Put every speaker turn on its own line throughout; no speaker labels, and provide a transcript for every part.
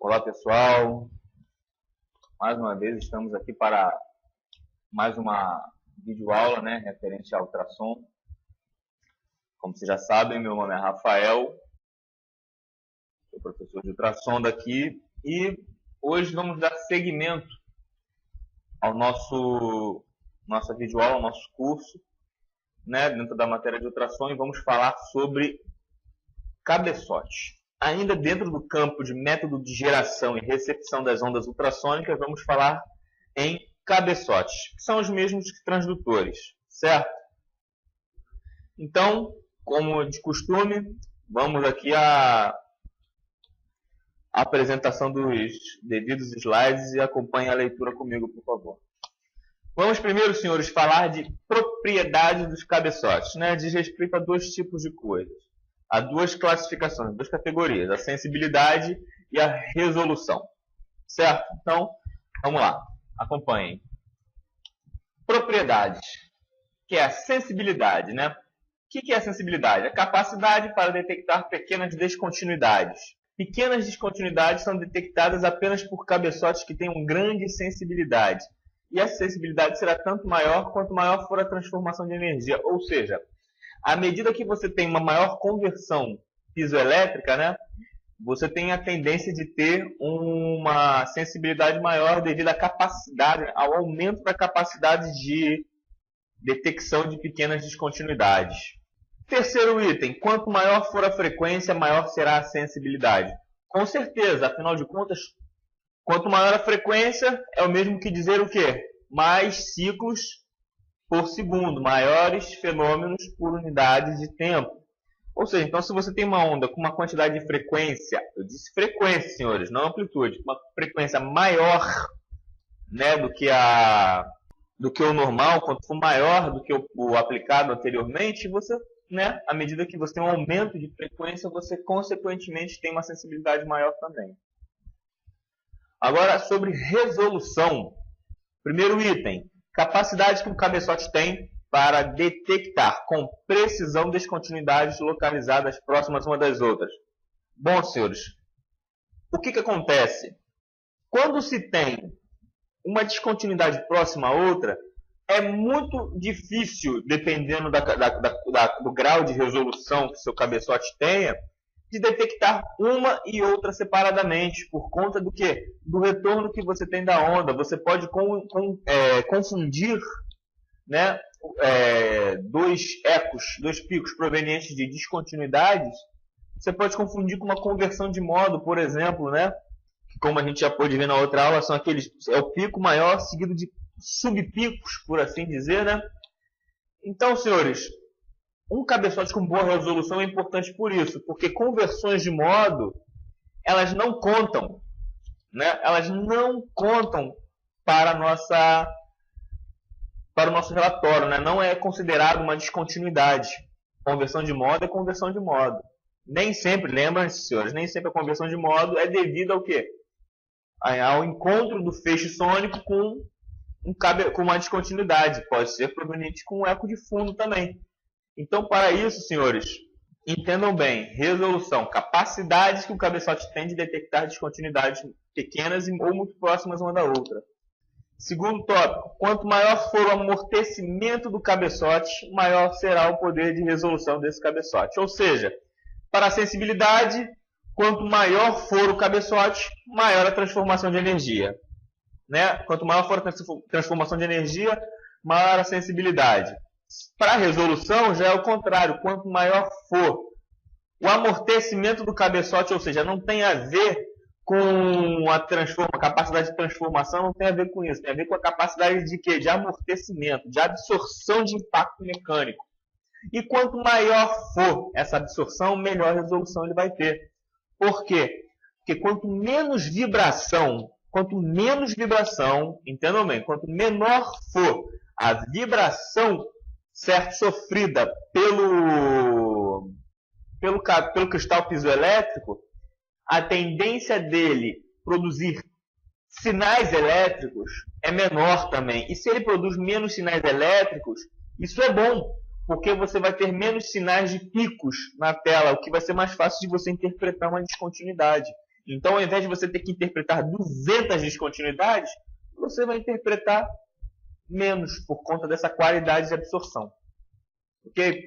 Olá pessoal, mais uma vez estamos aqui para mais uma videoaula, referente a ultrassom. Como vocês já sabem, meu nome é Rafael, sou professor de ultrassom daqui e hoje vamos dar seguimento ao nossa videoaula, ao nosso curso, dentro da matéria de ultrassom, e vamos falar sobre cabeçote. Ainda dentro do campo de método de geração e recepção das ondas ultrassônicas, vamos falar em cabeçotes, que são os mesmos que transdutores, certo? Então, como de costume, vamos aqui à apresentação dos devidos slides e acompanhe a leitura comigo, por favor. Vamos primeiro, senhores, falar de propriedades dos cabeçotes, Diz respeito a dois tipos de coisas. Há duas classificações, duas categorias, a sensibilidade e a resolução, certo? Então, vamos lá, acompanhem. Propriedades, que é a sensibilidade, O que é a sensibilidade? A capacidade para detectar pequenas descontinuidades. Pequenas descontinuidades são detectadas apenas por cabeçotes que tenham grande sensibilidade. E essa sensibilidade será tanto maior quanto maior for a transformação de energia, ou seja, à medida que você tem uma maior conversão piezoelétrica, você tem a tendência de ter uma sensibilidade maior devido à capacidade, ao aumento da capacidade de detecção de pequenas descontinuidades. Terceiro item, quanto maior for a frequência, maior será a sensibilidade. Com certeza, afinal de contas, quanto maior a frequência, é o mesmo que dizer o quê? Mais ciclos por segundo, maiores fenômenos por unidade de tempo. Ou seja, então se você tem uma onda com uma quantidade de frequência, eu disse frequência, senhores, não amplitude, uma frequência maior do que o normal, quanto for maior do que o aplicado anteriormente, você, à medida que você tem um aumento de frequência, você consequentemente tem uma sensibilidade maior também. Agora, sobre resolução. Primeiro item, capacidade que o cabeçote tem para detectar com precisão descontinuidades localizadas próximas uma das outras. Bom, senhores, o que acontece? Quando se tem uma descontinuidade próxima a outra, é muito difícil, dependendo do grau de resolução que seu cabeçote tenha, de detectar uma e outra separadamente, por conta do quê? Do retorno que você tem da onda. Você pode confundir dois ecos, dois picos provenientes de descontinuidades. Você pode confundir com uma conversão de modo, por exemplo, que, como a gente já pôde ver na outra aula, é o pico maior seguido de subpicos, por assim dizer, Então, senhores, um cabeçote com boa resolução é importante por isso, porque conversões de modo, elas não contam, Elas não contam para o nosso relatório, Não é considerado uma descontinuidade. Conversão de modo é conversão de modo. Nem sempre, lembrem-se, senhores, nem sempre a conversão de modo é devida ao quê? Ao encontro do feixe sônico com uma descontinuidade. Pode ser proveniente com um eco de fundo também. Então, para isso, senhores, entendam bem, resolução, capacidade que o cabeçote tem de detectar descontinuidades pequenas ou muito próximas uma da outra. Segundo tópico, quanto maior for o amortecimento do cabeçote, maior será o poder de resolução desse cabeçote. Ou seja, para a sensibilidade, quanto maior for o cabeçote, maior a transformação de energia. Quanto maior for a transformação de energia, maior a sensibilidade. Para a resolução já é o contrário, quanto maior for o amortecimento do cabeçote, ou seja, não tem a ver com a capacidade de transformação, não tem a ver com isso, tem a ver com a capacidade de quê? De amortecimento, de absorção de impacto mecânico. E quanto maior for essa absorção, melhor resolução ele vai ter. Por quê? Porque quanto menos vibração, entendam bem, quanto menor for a vibração sofrida pelo cristal piezoelétrico, a tendência dele produzir sinais elétricos é menor também. E se ele produz menos sinais elétricos, isso é bom, porque você vai ter menos sinais de picos na tela, o que vai ser mais fácil de você interpretar uma descontinuidade. Então, ao invés de você ter que interpretar 200 descontinuidades, você vai interpretar menos por conta dessa qualidade de absorção. Ok?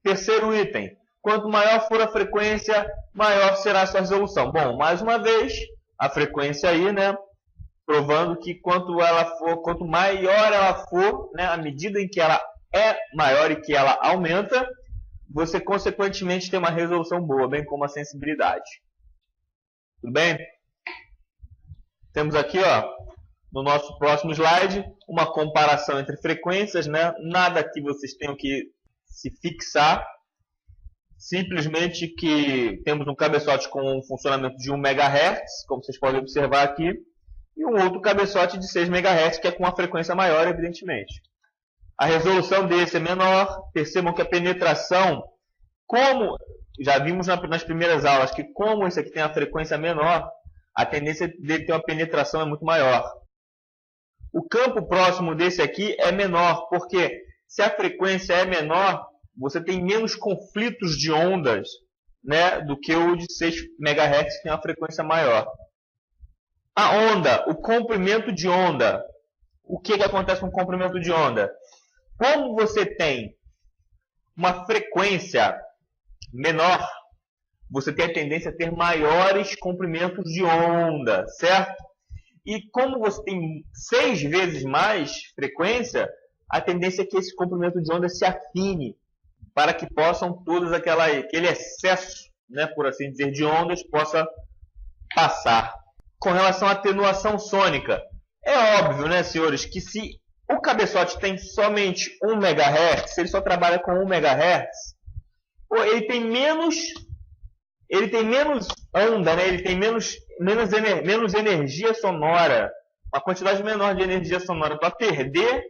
Terceiro item. Quanto maior for a frequência, maior será a sua resolução. Bom, mais uma vez, a frequência aí, né? Provando que quanto maior ela for, né, à medida em que ela é maior e que ela aumenta, você consequentemente tem uma resolução boa, bem como a sensibilidade. Tudo bem? Temos aqui, ó, no nosso próximo slide, uma comparação entre frequências, né? Nada que vocês tenham que se fixar. Simplesmente que temos um cabeçote com um funcionamento de 1 MHz, como vocês podem observar aqui, e um outro cabeçote de 6 MHz, que é com uma frequência maior, evidentemente. A resolução desse é menor. Percebam que a penetração, como já vimos nas primeiras aulas, que como esse aqui tem a frequência menor, a tendência dele ter uma penetração é muito maior. O campo próximo desse aqui é menor, porque se a frequência é menor, você tem menos conflitos de ondas, né, do que o de 6 MHz, que tem uma frequência maior. A onda, o comprimento de onda. O que acontece com o comprimento de onda? Como você tem uma frequência menor, você tem a tendência a ter maiores comprimentos de onda, certo? E como você tem 6 vezes mais frequência, a tendência é que esse comprimento de onda se afine para que possam aquele excesso, né, por assim dizer, de ondas possa passar. Com relação à atenuação sônica, é óbvio, né, senhores, que se o cabeçote tem somente 1 MHz, se ele só trabalha com 1 MHz, ele tem menos onda, né? Ele tem menos energia sonora, uma quantidade menor de energia sonora para perder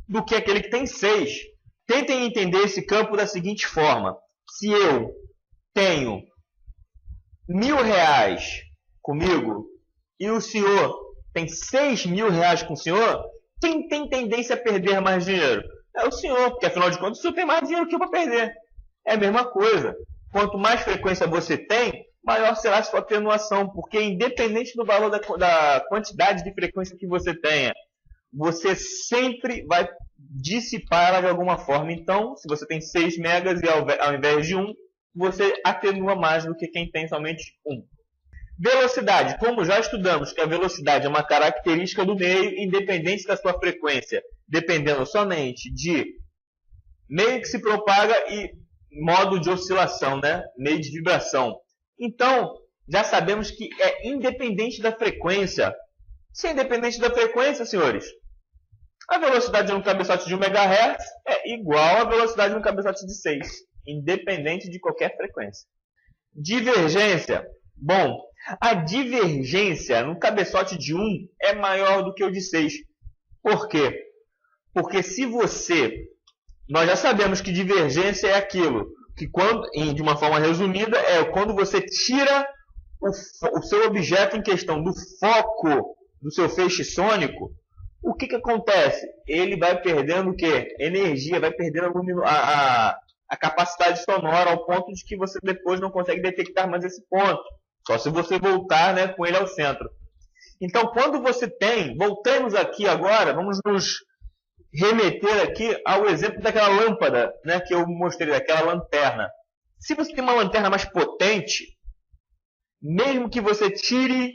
do que aquele que tem 6. Tentem entender esse campo da seguinte forma. Se eu tenho R$1.000 comigo e o senhor tem R$6.000 com o senhor, quem tem tendência a perder mais dinheiro? É o senhor, porque afinal de contas o senhor tem mais dinheiro que eu para perder. É a mesma coisa. Quanto mais frequência você tem, maior será a sua atenuação, porque independente do valor da quantidade de frequência que você tenha, você sempre vai dissipar ela de alguma forma. Então, se você tem 6 megas e ao invés de 1, você atenua mais do que quem tem somente 1. Velocidade. Como já estudamos que a velocidade é uma característica do meio, independente da sua frequência, dependendo somente de meio que se propaga e modo de oscilação, né? Meio de vibração. Então, já sabemos que é independente da frequência. Se é independente da frequência, senhores, a velocidade de um cabeçote de 1 MHz é igual à velocidade de um cabeçote de 6, independente de qualquer frequência. Divergência. Bom, a divergência no cabeçote de 1 é maior do que o de 6. Por quê? Porque nós já sabemos que divergência é aquilo que, de uma forma resumida, é quando você tira o seu objeto em questão do foco do seu feixe sônico. O que acontece? Ele vai perdendo o quê? Energia, vai perdendo a capacidade sonora ao ponto de que você depois não consegue detectar mais esse ponto. Só se você voltar, né, com ele ao centro. Então, quando você tem... Voltamos aqui agora, vamos nos remeter aqui ao exemplo daquela lâmpada, né, que eu mostrei, daquela lanterna. Se você tem uma lanterna mais potente, mesmo que você tire,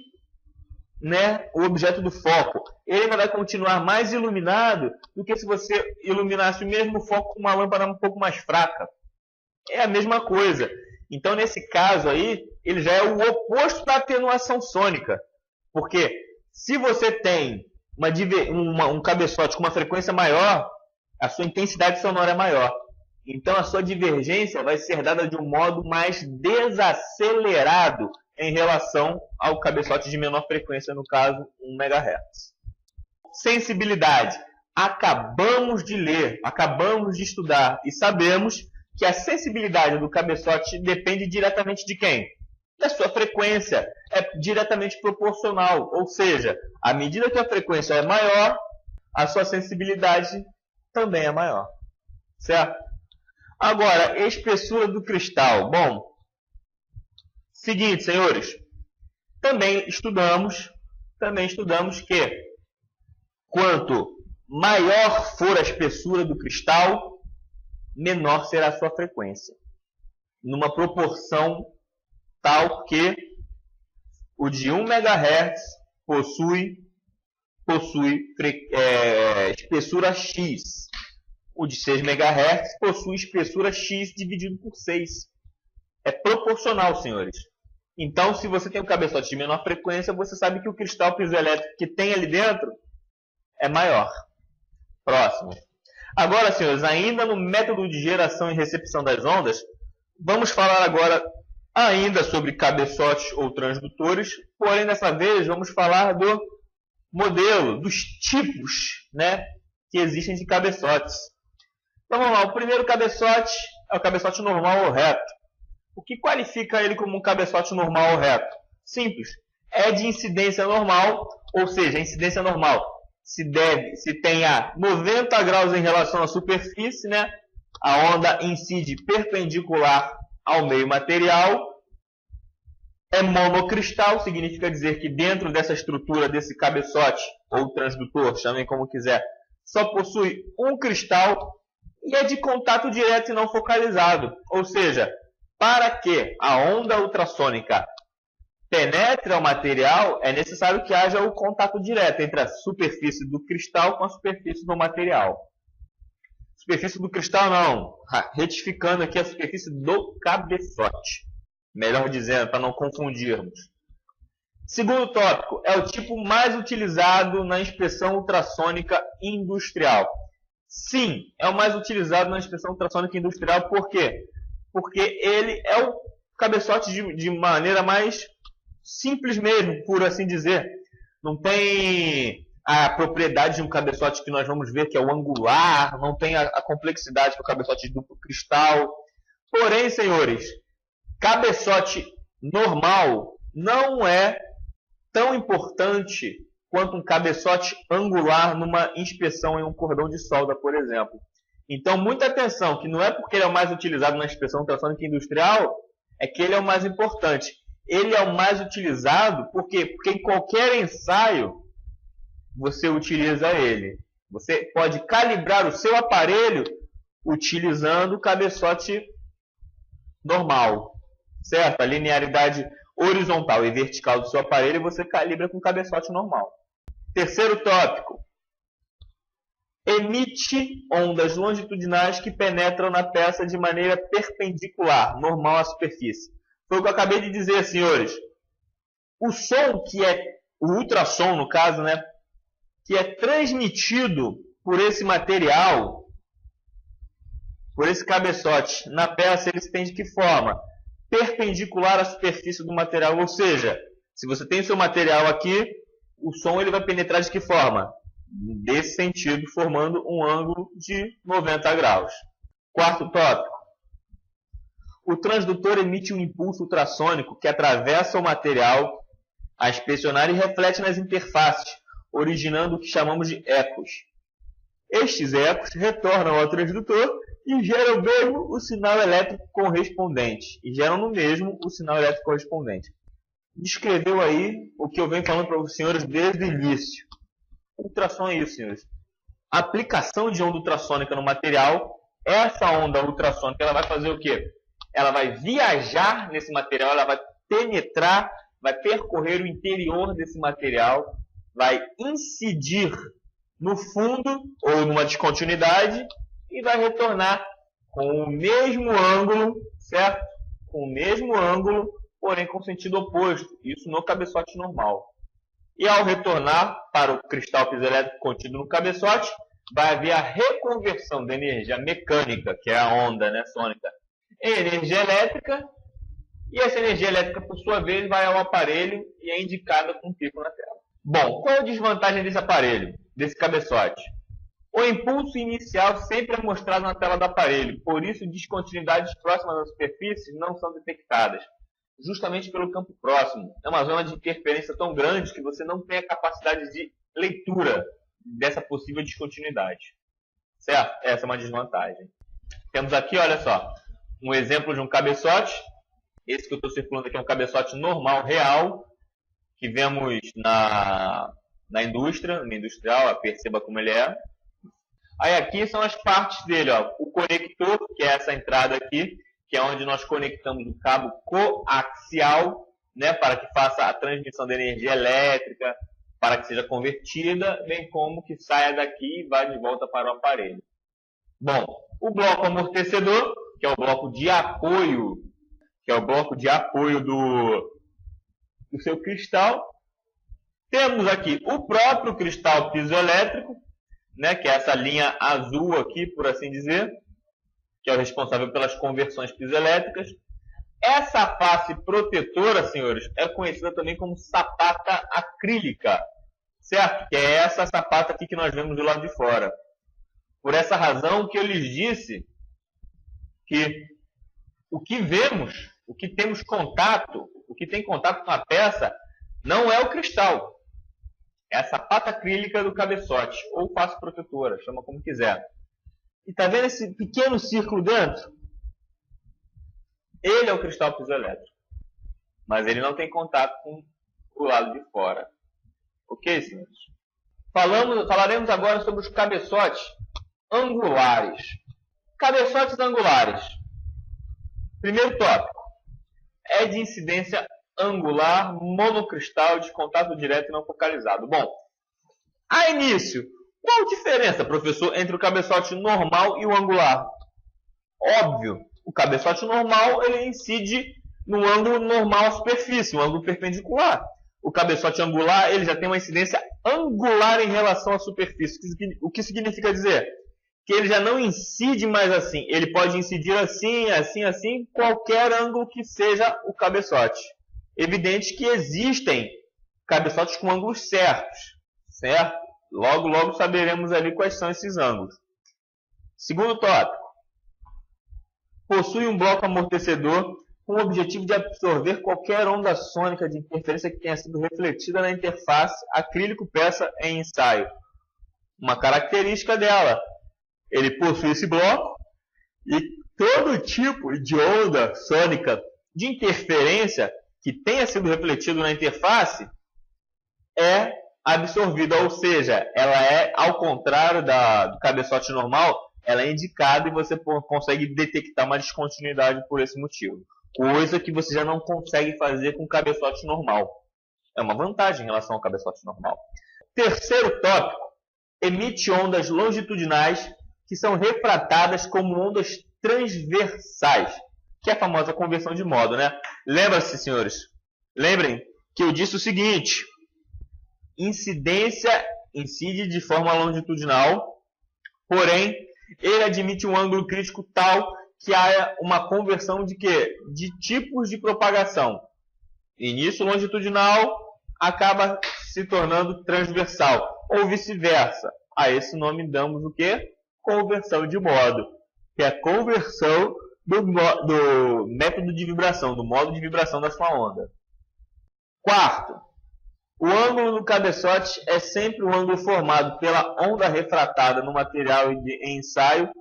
né, o objeto do foco, ele ainda vai continuar mais iluminado do que se você iluminasse o mesmo foco com uma lâmpada um pouco mais fraca. É a mesma coisa. Então, nesse caso aí, ele já é o oposto da atenuação sônica. Porque se você tem um cabeçote com uma frequência maior, a sua intensidade sonora é maior. Então, a sua divergência vai ser dada de um modo mais desacelerado em relação ao cabeçote de menor frequência, no caso, 1 MHz. Sensibilidade. Acabamos de ler, acabamos de estudar e sabemos que a sensibilidade do cabeçote depende diretamente de quem? Da sua frequência. É diretamente proporcional. Ou seja, à medida que a frequência é maior, a sua sensibilidade também é maior. Certo? Agora, espessura do cristal. Bom, seguinte, senhores. também estudamos que quanto maior for a espessura do cristal, menor será a sua frequência, numa proporção tal que o de 1 MHz possui espessura X. O de 6 MHz possui espessura X dividido por 6. É proporcional, senhores. Então, se você tem um cabeçote de menor frequência, você sabe que o cristal piezoelétrico que tem ali dentro é maior. Próximo. Agora, senhores, ainda no método de geração e recepção das ondas, vamos falar agora ainda sobre cabeçotes ou transdutores, porém, dessa vez, vamos falar do modelo, dos tipos, né, que existem de cabeçotes. Então, vamos lá. O primeiro cabeçote é o cabeçote normal ou reto. O que qualifica ele como um cabeçote normal ou reto? Simples. É de incidência normal, ou seja, a incidência normal se tem a 90 graus em relação à superfície, né? A onda incide perpendicular ao meio material. É monocristal, significa dizer que dentro dessa estrutura, desse cabeçote, ou transdutor, chamem como quiser, só possui um cristal e é de contato direto e não focalizado. Ou seja, para que a onda ultrassônica penetre ao material, é necessário que haja o contato direto entre a superfície do cristal com a superfície do material. Superfície do cristal não, retificando aqui a superfície do cabeçote. Melhor dizendo, para não confundirmos. Segundo tópico, é o tipo mais utilizado na inspeção ultrassônica industrial. Sim, é o mais utilizado na inspeção ultrassônica industrial, por quê? Porque ele é o cabeçote de maneira mais simples mesmo, por assim dizer. Não tem a propriedade de um cabeçote que nós vamos ver, que é o angular, não tem a complexidade que o cabeçote de duplo cristal. Porém, senhores, cabeçote normal não é tão importante quanto um cabeçote angular numa inspeção em um cordão de solda, por exemplo. Então, muita atenção, que não é porque ele é o mais utilizado na inspeção ultrassônica industrial, é que ele é o mais importante. Ele é o mais utilizado, por quê? Porque em qualquer ensaio, você utiliza ele. Você pode calibrar o seu aparelho utilizando o cabeçote normal, certo? A linearidade horizontal e vertical do seu aparelho você calibra com o cabeçote normal. Terceiro tópico. Emite ondas longitudinais que penetram na peça de maneira perpendicular, normal à superfície. Foi o que eu acabei de dizer, senhores. O som que é, o ultrassom no caso, né, que é transmitido por esse material, por esse cabeçote, na peça, ele se tem de que forma? Perpendicular à superfície do material, ou seja, se você tem o seu material aqui, o som ele vai penetrar de que forma? Desse sentido, formando um ângulo de 90 graus. Quarto tópico. O transdutor emite um impulso ultrassônico que atravessa o material a inspecionar e reflete nas interfaces, originando o que chamamos de ecos. Estes ecos retornam ao transdutor e geram mesmo o sinal elétrico correspondente. Descreveu aí o que eu venho falando para os senhores desde o início. Ultrassom é isso, senhores. A aplicação de onda ultrassônica no material, essa onda ultrassônica ela vai fazer o quê? Ela vai viajar nesse material, ela vai penetrar, vai percorrer o interior desse material, vai incidir no fundo ou numa descontinuidade e vai retornar com o mesmo ângulo, certo? Com o mesmo ângulo, porém com sentido oposto. Isso no cabeçote normal. E ao retornar para o cristal piezoelétrico contido no cabeçote, vai haver a reconversão da energia mecânica, que é a onda, né, sônica, em energia elétrica. E essa energia elétrica, por sua vez, vai ao aparelho e é indicada com um pico na tela. Bom, qual é a desvantagem desse aparelho, desse cabeçote? O impulso inicial sempre é mostrado na tela do aparelho, por isso descontinuidades próximas à superfície não são detectadas, justamente pelo campo próximo. É uma zona de interferência tão grande que você não tem a capacidade de leitura dessa possível descontinuidade. Certo? Essa é uma desvantagem. Temos aqui, olha só, um exemplo de um cabeçote. Esse que eu estou circulando aqui é um cabeçote normal, real. que vemos na indústria, no industrial, perceba como ele é. Aí aqui são as partes dele, ó. O conector, que é essa entrada aqui, que é onde nós conectamos o cabo coaxial, né, para que faça a transmissão de energia elétrica, para que seja convertida, bem como que saia daqui e vá de volta para o aparelho. Bom, o bloco amortecedor, que é o bloco de apoio, do seu cristal. Temos aqui o próprio cristal piezoelétrico, né, que é essa linha azul aqui, por assim dizer, que é o responsável pelas conversões piezoelétricas. Essa face protetora, senhores, é conhecida também como sapata acrílica, certo? Que é essa sapata aqui que nós vemos do lado de fora. Por essa razão que eu lhes disse que o que vemos, o que temos contato, o que tem contato com a peça, não é o cristal. É a sapata acrílica do cabeçote, ou face protetora, chama como quiser. E está vendo esse pequeno círculo dentro? Ele é o cristal piezoelétrico. Mas ele não tem contato com o lado de fora. Ok, senhores? Falaremos agora sobre os cabeçotes angulares. Cabeçotes angulares. Primeiro tópico. É de incidência angular, monocristal, de contato direto e não focalizado. Bom, a início, qual a diferença, professor, entre o cabeçote normal e o angular? Óbvio, o cabeçote normal ele incide no ângulo normal à superfície, um ângulo perpendicular. O cabeçote angular ele já tem uma incidência angular em relação à superfície. O que significa dizer? Que ele já não incide mais assim. Ele pode incidir assim, assim, assim, qualquer ângulo que seja o cabeçote. Evidente que existem cabeçotes com ângulos certos, certo? Logo, logo saberemos ali quais são esses ângulos. Segundo tópico. Possui um bloco amortecedor com o objetivo de absorver qualquer onda sônica de interferência que tenha sido refletida na interface acrílico-peça em ensaio. Uma característica dela. Ele possui esse bloco e todo tipo de onda sônica de interferência que tenha sido refletido na interface é absorvida, ou seja, ela é, ao contrário do cabeçote normal, ela é indicada e você consegue detectar uma descontinuidade por esse motivo. Coisa que você já não consegue fazer com o cabeçote normal. É uma vantagem em relação ao cabeçote normal. Terceiro tópico, emite ondas longitudinais que são refratadas como ondas transversais, que é a famosa conversão de modo, né? Lembra-se, senhores? Lembrem que eu disse o seguinte: incidência incide de forma longitudinal, porém, ele admite um ângulo crítico tal que há uma conversão de quê? De tipos de propagação. Início longitudinal acaba se tornando transversal, ou vice-versa. A esse nome damos o quê? Conversão de modo, que é a conversão do método de vibração, do modo de vibração da sua onda. Quarto, o ângulo do cabeçote é sempre o ângulo formado pela onda refratada no material em ensaio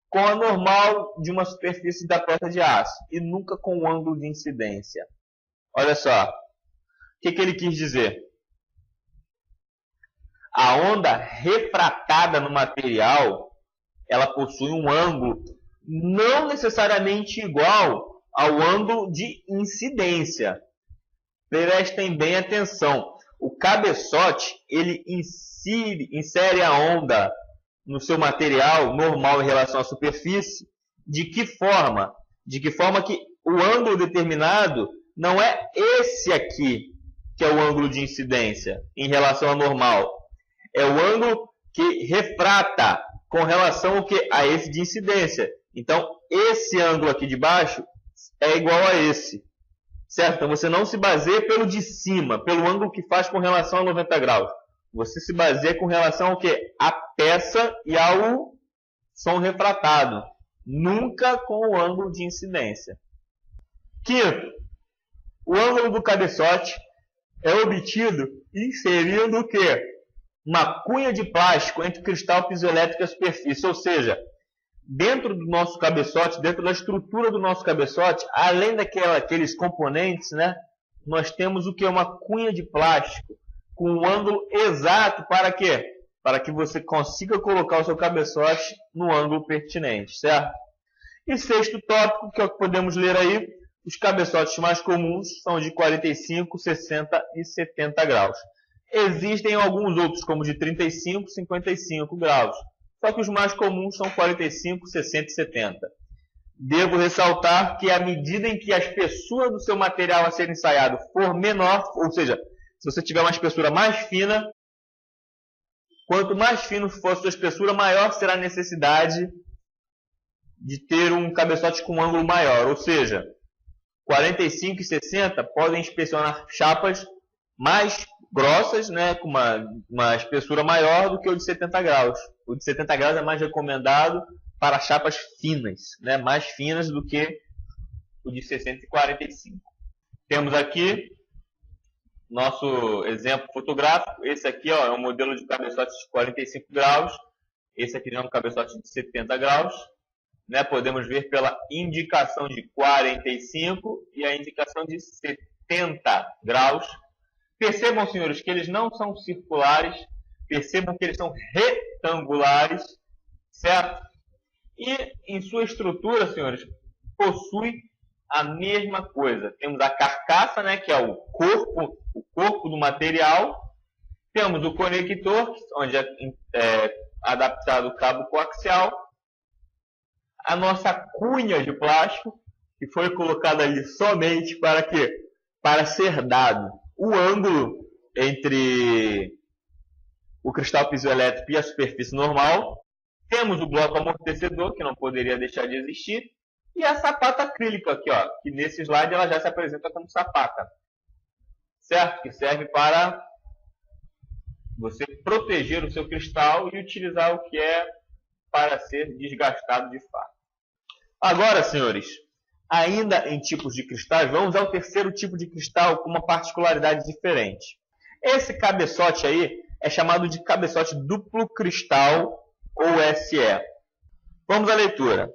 com a normal de uma superfície da peça de aço e nunca com o ângulo de incidência. Olha só, o que ele quis dizer? A onda refratada no material, ela possui um ângulo não necessariamente igual ao ângulo de incidência. Prestem bem atenção. O cabeçote, ele insere a onda no seu material normal em relação à superfície. De que forma? De que forma que o ângulo determinado não é esse aqui, que é o ângulo de incidência em relação ao normal. É o ângulo que refrata com relação ao que? A esse de incidência. Então, esse ângulo aqui de baixo é igual a esse. Certo? Então, você não se baseia pelo de cima, pelo ângulo que faz com relação a 90 graus. Você se baseia com relação ao quê? A peça e ao som refratado. Nunca com o ângulo de incidência. Quinto, o ângulo do cabeçote é obtido inserindo o quê? Uma cunha de plástico entre o cristal piezoelétrico e a superfície. Ou seja, dentro do nosso cabeçote, dentro da estrutura do nosso cabeçote, além daqueles componentes, né, nós temos o que? Uma cunha de plástico com um ângulo exato para quê? Para que você consiga colocar o seu cabeçote no ângulo pertinente, certo? E sexto tópico, que é o que podemos ler aí, os cabeçotes mais comuns são de 45, 60 e 70 graus. Existem alguns outros, como de 35, 55 graus. Só que os mais comuns são 45, 60 e 70. Devo ressaltar que à medida em que a espessura do seu material a ser ensaiado for menor, ou seja, se você tiver uma espessura mais fina, quanto mais fino for a sua espessura, maior será a necessidade de ter um cabeçote com um ângulo maior. Ou seja, 45 e 60 podem inspecionar chapas mais grossas, né, com uma espessura maior do que o de 70 graus. O de 70 graus é mais recomendado para chapas finas, né, mais finas do que o de 60 e 45. Temos aqui nosso exemplo fotográfico. Esse aqui, ó, é um modelo de cabeçote de 45 graus. Esse aqui já é um cabeçote de 70 graus. Né? Podemos ver pela indicação de 45 e a indicação de 70 graus. Percebam, senhores, que eles não são circulares. Percebam que eles são retangulares, certo? E em sua estrutura, senhores, possui a mesma coisa. Temos a carcaça, né, que é o corpo do material. Temos o conector, onde é adaptado o cabo coaxial. A nossa cunha de plástico, que foi colocada ali somente para quê? Para ser dado o ângulo entre o cristal piezoelétrico e a superfície normal. Temos o bloco amortecedor, que não poderia deixar de existir. E a sapata acrílica aqui, ó, que nesse slide ela já se apresenta como sapata. Certo? Que serve para você proteger o seu cristal e utilizar o que é para ser desgastado de fato. Agora, senhores, ainda em tipos de cristais, vamos ao terceiro tipo de cristal com uma particularidade diferente. Esse cabeçote aí é chamado de cabeçote duplo cristal, ou SE. Vamos à leitura.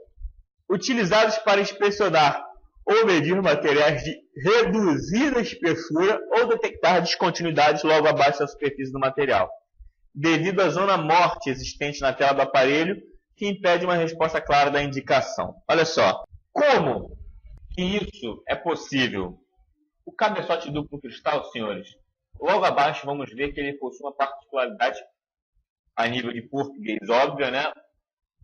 Utilizados para inspecionar ou medir materiais de reduzida espessura ou detectar descontinuidades logo abaixo da superfície do material, devido à zona morte existente na tela do aparelho, que impede uma resposta clara da indicação. Olha só, como que isso é possível? O cabeçote duplo cristal, senhores, logo abaixo vamos ver que ele possui uma particularidade a nível de português óbvia, né?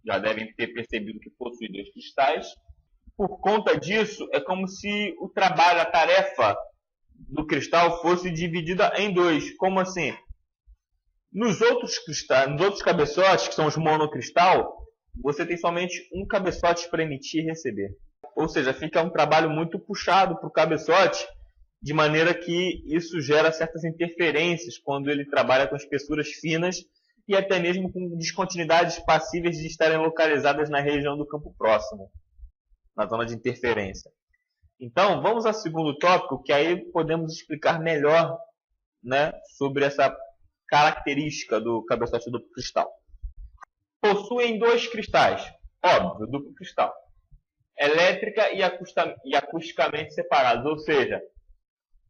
Já devem ter percebido que possui 2 cristais. Por conta disso, é como se o trabalho, a tarefa do cristal fosse dividida em 2. Como assim? Nos outros cristais, nos outros cabeçotes, que são os monocristal, você tem somente um cabeçote para emitir e receber. Ou seja, fica um trabalho muito puxado para o cabeçote, de maneira que isso gera certas interferências quando ele trabalha com espessuras finas e até mesmo com descontinuidades passíveis de estarem localizadas na região do campo próximo, na zona de interferência. Então, vamos ao segundo tópico, que aí podemos explicar melhor, né, sobre essa característica do cabeçote duplo cristal. Possuem 2 cristais, óbvio, duplo cristal, elétrica e acusticamente separados, ou seja,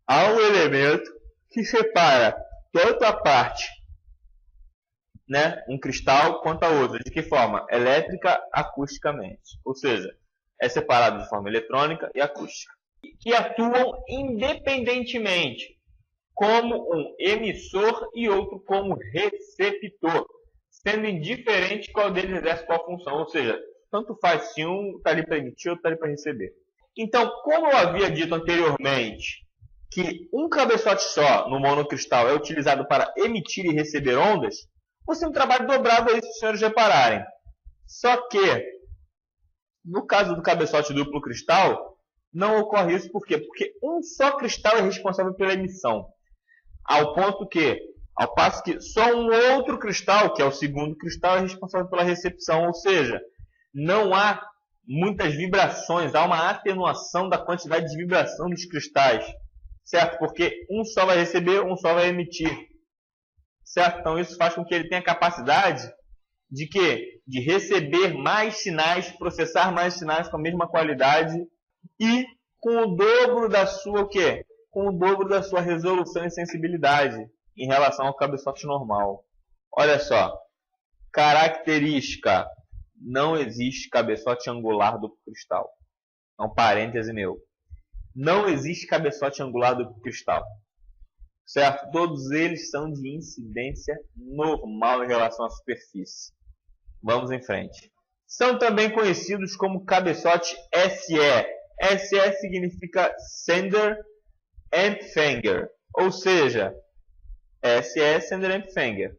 há um elemento que separa tanto a parte, né, um cristal quanto a outra. De que forma? Elétrica, acusticamente. Ou seja, é separado de forma eletrônica e acústica. Que atuam independentemente, como um emissor e outro como receptor, sendo indiferente qual deles exerce qual função. Ou seja, tanto faz se um está ali para emitir ou está ali para receber. Então, como eu havia dito anteriormente, que um cabeçote só no monocristal é utilizado para emitir e receber ondas, você tem um trabalho dobrado aí, se os senhores repararem. Só que, no caso do cabeçote duplo cristal, não ocorre isso. Por quê? Porque um só cristal é responsável pela emissão. Ao passo que só um outro cristal, que é o segundo cristal, é responsável pela recepção. Ou seja, não há muitas vibrações, há uma atenuação da quantidade de vibração dos cristais. Certo? Porque um só vai receber, um só vai emitir. Certo? Então isso faz com que ele tenha a capacidade de quê? De receber mais sinais, processar mais sinais com a mesma qualidade e com o dobro da sua o quê? com o dobro da sua resolução e sensibilidade em relação ao cabeçote normal. Olha só, característica: não existe cabeçote angular duplo cristal. É um parêntese meu. Não existe cabeçote angular duplo cristal. Certo? Todos eles são de incidência normal em relação à superfície. Vamos em frente. São também conhecidos como cabeçote SE. SE significa Sender Empfänger, ou seja, SE Sender Empfänger.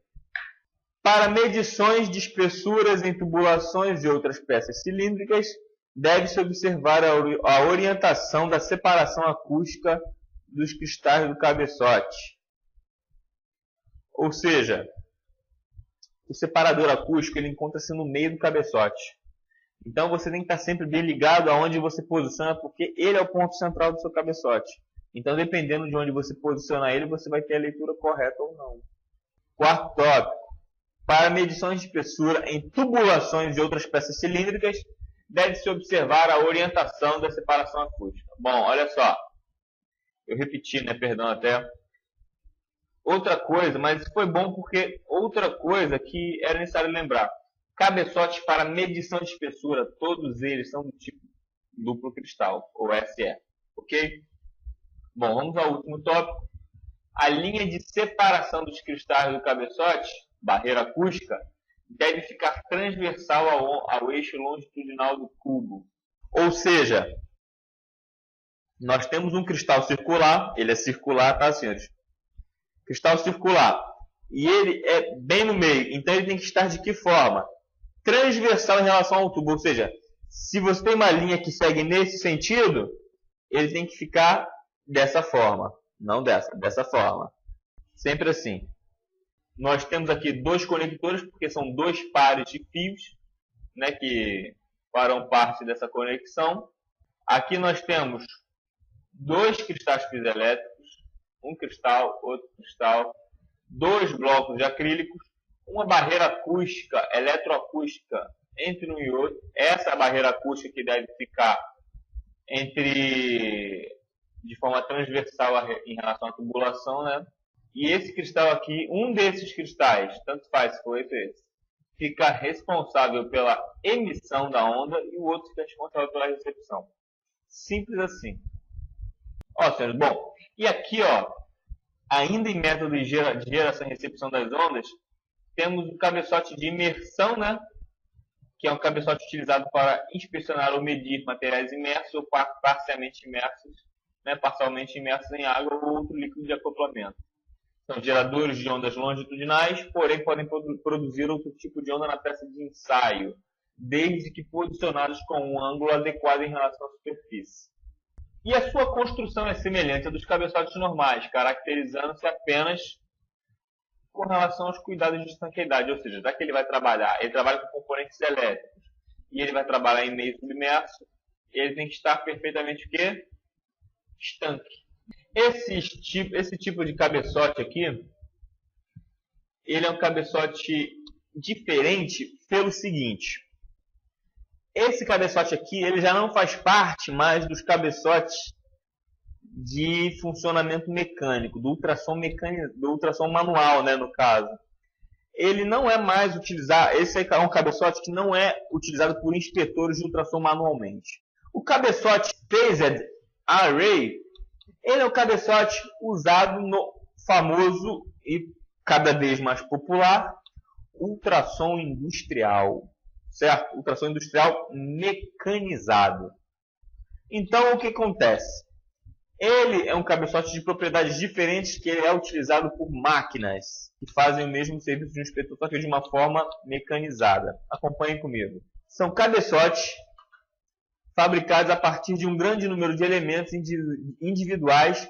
Para medições de espessuras em tubulações e outras peças cilíndricas, deve-se observar a orientação da separação acústica dos cristais do cabeçote. Ou seja, o separador acústico ele encontra-se no meio do cabeçote. Então você tem que estar sempre bem ligado aonde você posiciona, porque ele é o ponto central do seu cabeçote. Então, dependendo de onde você posicionar ele, você vai ter a leitura correta ou não. Quarto tópico. Para medições de espessura em tubulações e outras peças cilíndricas, deve-se observar a orientação da separação acústica. Bom, olha só. Eu repeti, né? Perdão até. Outra coisa, mas foi bom porque outra coisa que era necessário lembrar. Cabeçotes para medição de espessura, todos eles são do tipo duplo cristal, ou SE. Ok? Bom, vamos ao último tópico. A linha de separação dos cristais do cabeçote, barreira acústica, deve ficar transversal ao eixo longitudinal do cubo. Ou seja, nós temos um cristal circular, ele é circular, tá, senhores? Cristal circular. E ele é bem no meio, então ele tem que estar de que forma? Transversal em relação ao tubo, ou seja, se você tem uma linha que segue nesse sentido, ele tem que ficar dessa forma, não dessa forma. Sempre assim. Nós temos aqui dois conectores, porque são dois pares de fios, né, que farão parte dessa conexão. Aqui nós temos dois cristais piezoelétricos, um cristal, outro cristal, dois blocos de acrílicos, uma barreira acústica, eletroacústica entre um e outro. Essa é a barreira acústica que deve ficar de forma transversal em relação à tubulação, né? E esse cristal aqui, um desses cristais, tanto faz se for esse, fica responsável pela emissão da onda e o outro fica responsável pela recepção. Simples assim. Ó, senhores, bom, e aqui, ó, ainda em método de geração e recepção das ondas, temos o cabeçote de imersão, né? Que é um cabeçote utilizado para inspecionar ou medir materiais imersos ou parcialmente imersos, né? Parcialmente imersos em água ou outro líquido de acoplamento. São geradores de ondas longitudinais, porém podem produzir outro tipo de onda na peça de ensaio, desde que posicionados com um ângulo adequado em relação à superfície. E a sua construção é semelhante à dos cabeçotes normais, caracterizando-se apenas com relação aos cuidados de estanqueidade, ou seja, já que ele trabalha com componentes elétricos e ele vai trabalhar em meio submerso, ele tem que estar perfeitamente o quê? Estanque. Esse tipo de cabeçote aqui, ele é um cabeçote diferente pelo seguinte. Esse cabeçote aqui, ele já não faz parte mais dos cabeçotes de funcionamento mecânico, do ultrassom manual, né, no caso. Ele não é mais utilizado, esse é um cabeçote que não é utilizado por inspetores de ultrassom manualmente. O cabeçote Phased Array, ele é o cabeçote usado no famoso e cada vez mais popular ultrassom industrial, certo? Ultrassom industrial mecanizado. Então, o que acontece? Ele é um cabeçote de propriedades diferentes que ele é utilizado por máquinas que fazem o mesmo serviço de um inspetor, só que de uma forma mecanizada. Acompanhem comigo. São cabeçotes fabricados a partir de um grande número de elementos individuais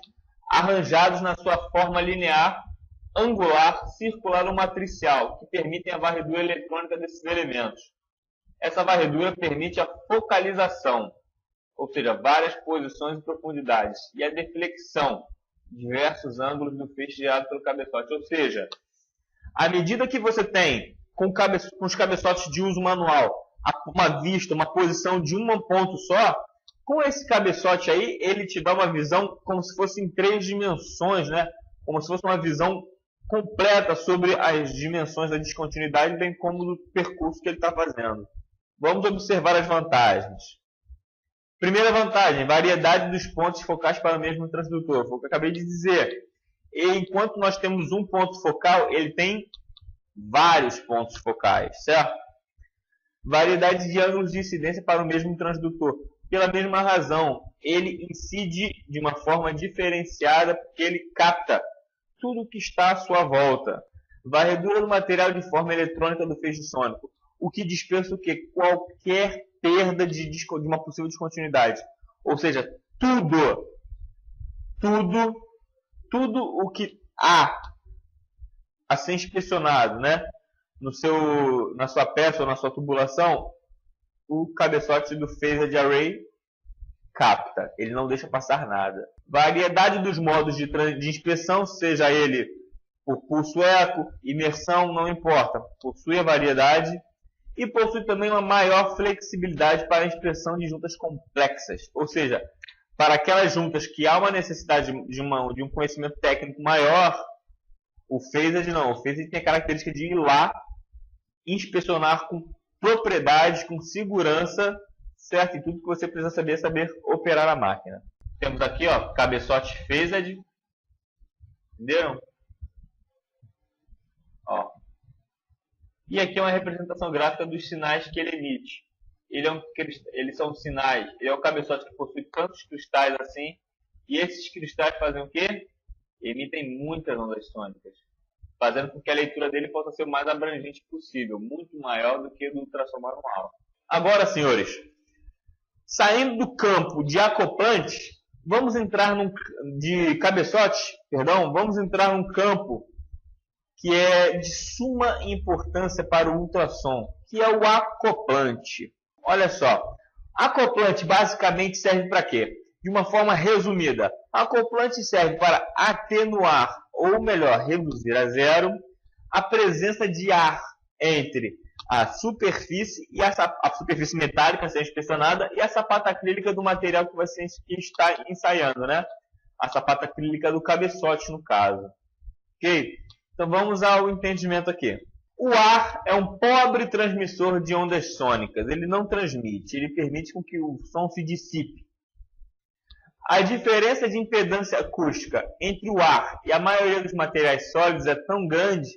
arranjados na sua forma linear, angular, circular ou matricial, que permitem a varredura eletrônica desses elementos. Essa varredura permite a focalização, ou seja, várias posições e profundidades, e a deflexão, diversos ângulos do feixe gerado pelo cabeçote. Ou seja, à medida que você tem com os cabeçotes de uso manual uma vista, uma posição de um ponto só, Com esse cabeçote aí, ele te dá uma visão como se fosse em 3 dimensões, né? Como se fosse uma visão completa sobre as dimensões da descontinuidade, bem como do percurso que ele está fazendo. Vamos observar as vantagens. Primeira vantagem, variedade dos pontos focais para o mesmo transdutor. Foi o que eu acabei de dizer. E enquanto nós temos um ponto focal, ele tem vários pontos focais, certo? Variedade de ângulos de incidência para o mesmo transdutor. Pela mesma razão, ele incide de uma forma diferenciada porque ele capta tudo o que está à sua volta. Varredura do material de forma eletrônica do feixe sônico, o que dispensa o quê? Qualquer perda de uma possível descontinuidade. Ou seja, tudo o que há a ser inspecionado, né? Na sua peça ou na sua tubulação, o cabeçote do Phased Array capta. Ele não deixa passar nada. Variedade dos modos de inspeção, seja ele por pulso eco, imersão, não importa. Possui a variedade e possui também uma maior flexibilidade para a inspeção de juntas complexas. Ou seja, para aquelas juntas que há uma necessidade de um conhecimento técnico maior, o Phased não. O Phased tem a característica de ir lá inspecionar com propriedade, com segurança, certo? E tudo que você precisa saber é saber operar a máquina. Temos aqui, ó, cabeçote Phased. Entenderam? Ó. E aqui é uma representação gráfica dos sinais que ele emite. Eles são sinais. Ele é um cabeçote que possui tantos cristais assim. E esses cristais fazem o quê? Emitem muitas ondas sônicas, fazendo com que a leitura dele possa ser o mais abrangente possível, muito maior do que do ultrassom manual. Agora, senhores, saindo do campo de acoplante, vamos entrar de cabeçote, vamos entrar num campo que é de suma importância para o ultrassom, que é o acoplante. Olha só, acoplante basicamente serve para quê? De uma forma resumida, acoplante serve para atenuar, ou melhor, reduzir a zero, a presença de ar entre a superfície metálica a ser inspecionada e a sapata acrílica do material que está ensaiando, né? A sapata acrílica do cabeçote, no caso. Ok? Então vamos ao entendimento aqui. O ar é um pobre transmissor de ondas sônicas. Ele não transmite, ele permite com que o som se dissipe. A diferença de impedância acústica entre o ar e a maioria dos materiais sólidos é tão grande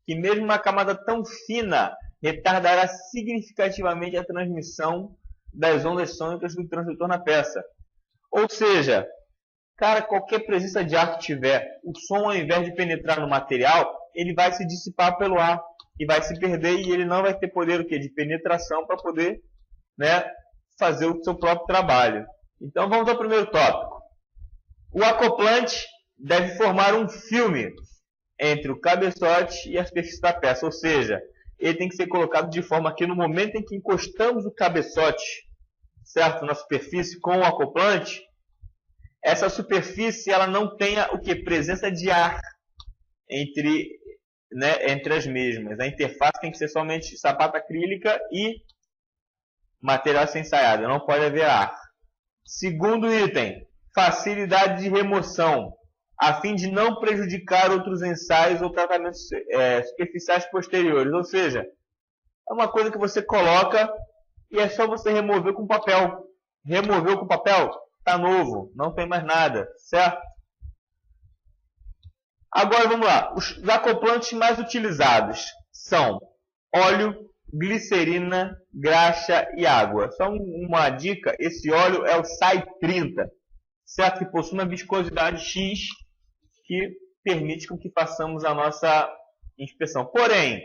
que mesmo uma camada tão fina retardará significativamente a transmissão das ondas sônicas do transdutor na peça. Ou seja, cara, qualquer presença de ar que tiver, o som, ao invés de penetrar no material, ele vai se dissipar pelo ar e vai se perder, e ele não vai ter poder de penetração para poder, né, fazer o seu próprio trabalho. Então vamos ao primeiro tópico. O acoplante deve formar um filme entre o cabeçote e a superfície da peça, ou seja, ele tem que ser colocado de forma que no momento em que encostamos o cabeçote, certo, na superfície com o acoplante, essa superfície ela não tenha presença de ar entre as mesmas. A interface tem que ser somente sapata acrílica e material a ser ensaiado, não pode haver ar. Segundo item, facilidade de remoção, a fim de não prejudicar outros ensaios ou tratamentos superficiais posteriores. Ou seja, é uma coisa que você coloca e é só você remover com papel. Removeu com papel, está novo, não tem mais nada, certo? Agora vamos lá. Os acoplantes mais utilizados são óleo, glicerina, graxa e água. Só uma dica, esse óleo é o SAI 30, certo? Que possui uma viscosidade X que permite com que façamos a nossa inspeção. Porém,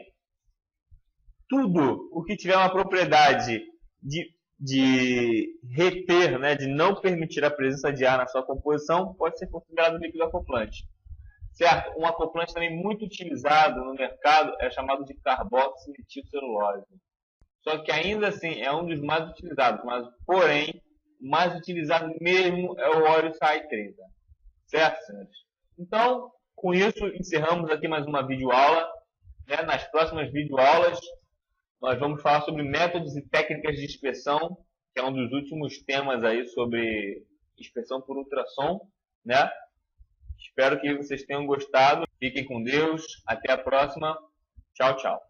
tudo o que tiver uma propriedade de reter, né, de não permitir a presença de ar na sua composição, pode ser considerado líquido acoplante. Certo? Um acoplante também muito utilizado no mercado é chamado de carboximetilcelulose. Só que ainda assim é um dos mais utilizados, mas porém, o mais utilizado mesmo é o óleo SAI 30. Certo, senhores? Então, com isso, encerramos aqui mais uma videoaula. Né? Nas próximas videoaulas, nós vamos falar sobre métodos e técnicas de inspeção que é um dos últimos temas aí sobre inspeção por ultrassom, né? Espero que vocês tenham gostado. Fiquem com Deus. Até a próxima. Tchau, tchau.